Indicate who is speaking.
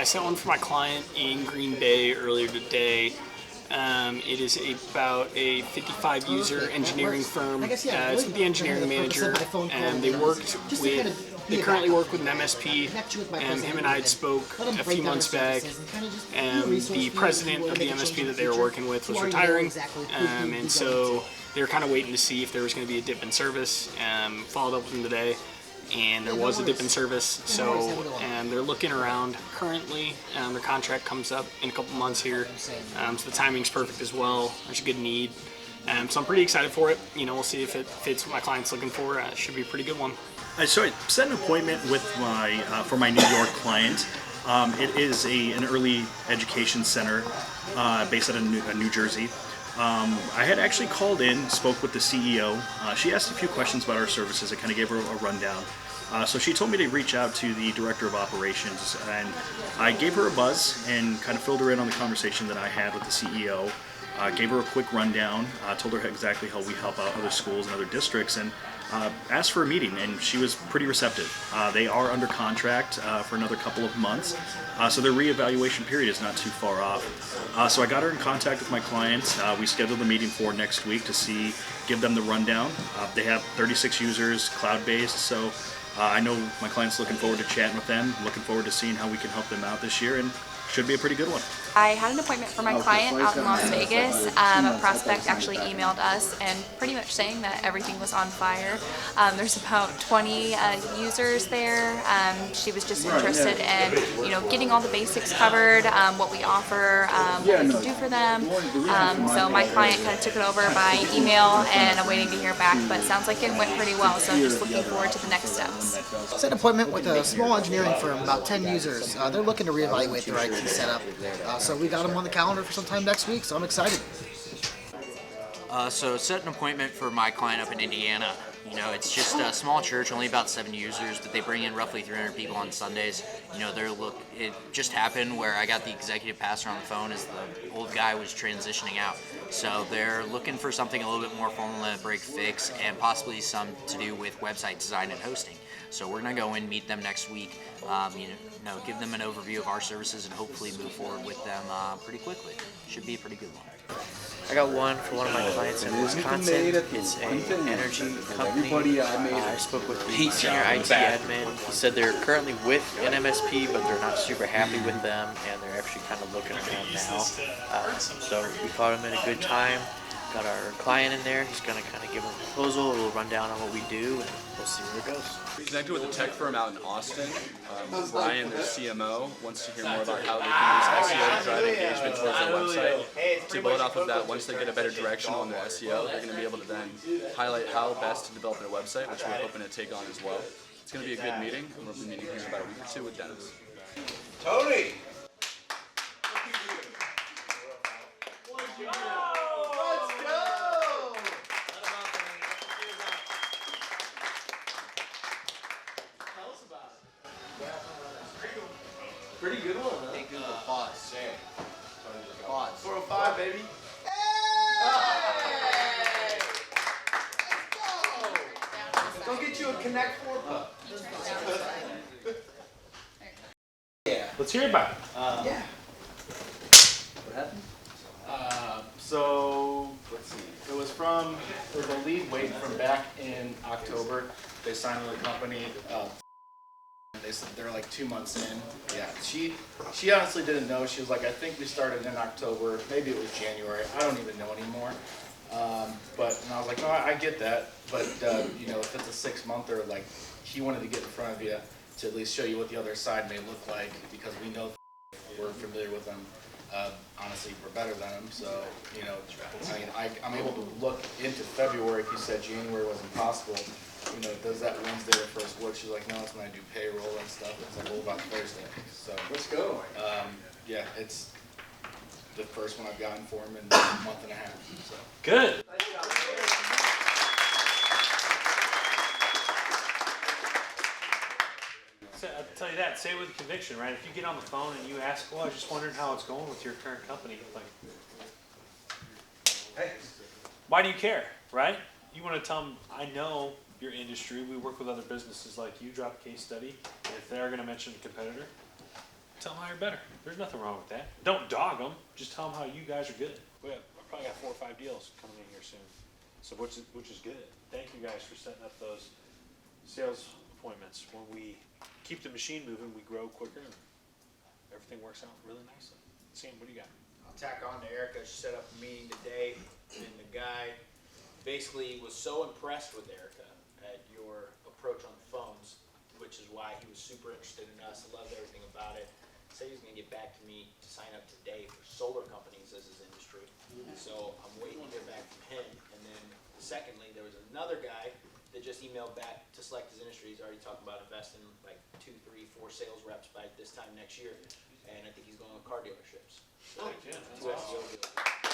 Speaker 1: sent one for my client in Green Bay earlier today. It is about a 55-user engineering firm. It's with the engineering manager, and they currently work with an MSP, and him and I had spoke a few months back, and the president of the MSP that they were working with was retiring, and so they were kind of waiting to see if there was going to be a dip in service. Followed up with them today, and there was a dip in service, so they're looking around currently. Their contract comes up in a couple months here, so the timing's perfect as well. There's a good need, so I'm pretty excited for it. We'll see if it fits what my client's looking for. It should be a pretty good one.
Speaker 2: So I set an appointment with for my New York client. It is an early education center based out of New Jersey. I had actually called in, spoke with the CEO. She asked a few questions about our services. I kind of gave her a rundown. So she told me to reach out to the director of operations, and I gave her a buzz and kind of filled her in on the conversation that I had with the CEO. Gave her a quick rundown, told her exactly how we help out other schools and other districts, and asked for a meeting, and she was pretty receptive. They are under contract for another couple of months, so their reevaluation period is not too far off. So I got her in contact with my client. We scheduled a meeting for next week to give them the rundown. They have 36 users, cloud-based, so I know my client's looking forward to chatting with them, looking forward to seeing how we can help them out this year, and should be a pretty good one.
Speaker 3: I had an appointment for my client out in Las Vegas. A prospect actually emailed us and pretty much saying that everything was on fire. There's about 20 users there. She was just interested in, getting all the basics covered, what we offer, what we can do for them. So my client kind of took it over by email, and I'm waiting to hear back. But it sounds like it went pretty well. So I'm just looking forward to the next steps.
Speaker 4: Set an appointment with a small engineering firm, about 10 users. They're looking to reevaluate their IT setup. So we got them on the calendar for sometime next week, so I'm excited.
Speaker 5: So set an appointment for my client up in Indiana. It's just a small church, only about 7 users, but they bring in roughly 300 people on Sundays. It just happened where I got the executive pastor on the phone as the old guy was transitioning out. So they're looking for something a little bit more formal than a break fix, and possibly some to do with website design and hosting. So we're gonna go in, meet them next week, give them an overview of our services, and hopefully move forward with them pretty quickly. Should be a pretty good one.
Speaker 6: I got one for one of my clients in Wisconsin. It's an energy company. I spoke with the senior IT admin. He said they're currently with an MSP, but they're not super happy with them, and they're actually kind of looking around now. So we caught him at a good time. Got our client in there. He's going to kind of give him a proposal, a little rundown on what we do, and we'll see where it goes.
Speaker 7: Connected with a tech firm out in Austin. Brian, their CMO, wants to hear more about how they can use SEO to drive engagement towards their website. To build off of that, once they get a better direction on their SEO, they're going to be able to then highlight how best to develop their website, which we're hoping to take on as well. It's going to be a good meeting, and we'll be meeting here in about a week or two with Dennis.
Speaker 8: Tony! Pretty good one, huh? Hey, Google, pause. Say it. Pause. 405, baby. Hey! Let's go! Go get you a Connect 4 pup. Yeah.
Speaker 9: Let's hear about it.
Speaker 8: Yeah. What happened?
Speaker 9: So, let's see. It was a lead weight from back in October. They signed with a company. They said they're like 2 months in. Yeah, she honestly didn't know. She was like, I think we started in October. Maybe it was January. I don't even know anymore. And I was like, no, I get that. But if it's a 6 monther, like he wanted to get in front of you to at least show you what the other side may look like, because we know we're familiar with them. Honestly, we're better than them. So I'm able to look into February. If you said January was impossible. Does that Wednesday or first work? She's like, no, it's when I do payroll and stuff. It's like, what about Thursday? So
Speaker 8: let's go.
Speaker 9: Yeah, it's the first one I've gotten for him in a month and a half. So
Speaker 1: Good.
Speaker 10: So I'll tell you that. Say it with conviction, right? If you get on the phone and you ask, well, I was just wondering how it's going with your current company. Like,
Speaker 8: Hey.
Speaker 10: why do you care, right? You want to tell them, I know your industry. We work with other businesses like you. Drop a case study. And if they're going to mention a competitor, tell them how you're better. There's nothing wrong with that. Don't dog them. Just tell them how you guys are good.
Speaker 11: I probably got 4 or 5 deals coming in here soon, so which is good. Thank you guys for setting up those sales appointments. When we keep the machine moving, we grow quicker and everything works out really nicely. Sam, what do you got?
Speaker 12: I'll tack on to Erika. She set up a meeting today, and the guy basically was so impressed with Erika at your approach on the phones, which is why he was super interested in us. Loved everything about it. Said he was going to get back to me to sign up today for solar companies as his industry. So I'm waiting to hear back from him. And then secondly, there was another guy that just emailed back to select his industry. He's already talking about investing like 2, 3, 4 sales reps by this time next year. And I think he's going with car dealerships. So,
Speaker 10: Yeah, that's awesome.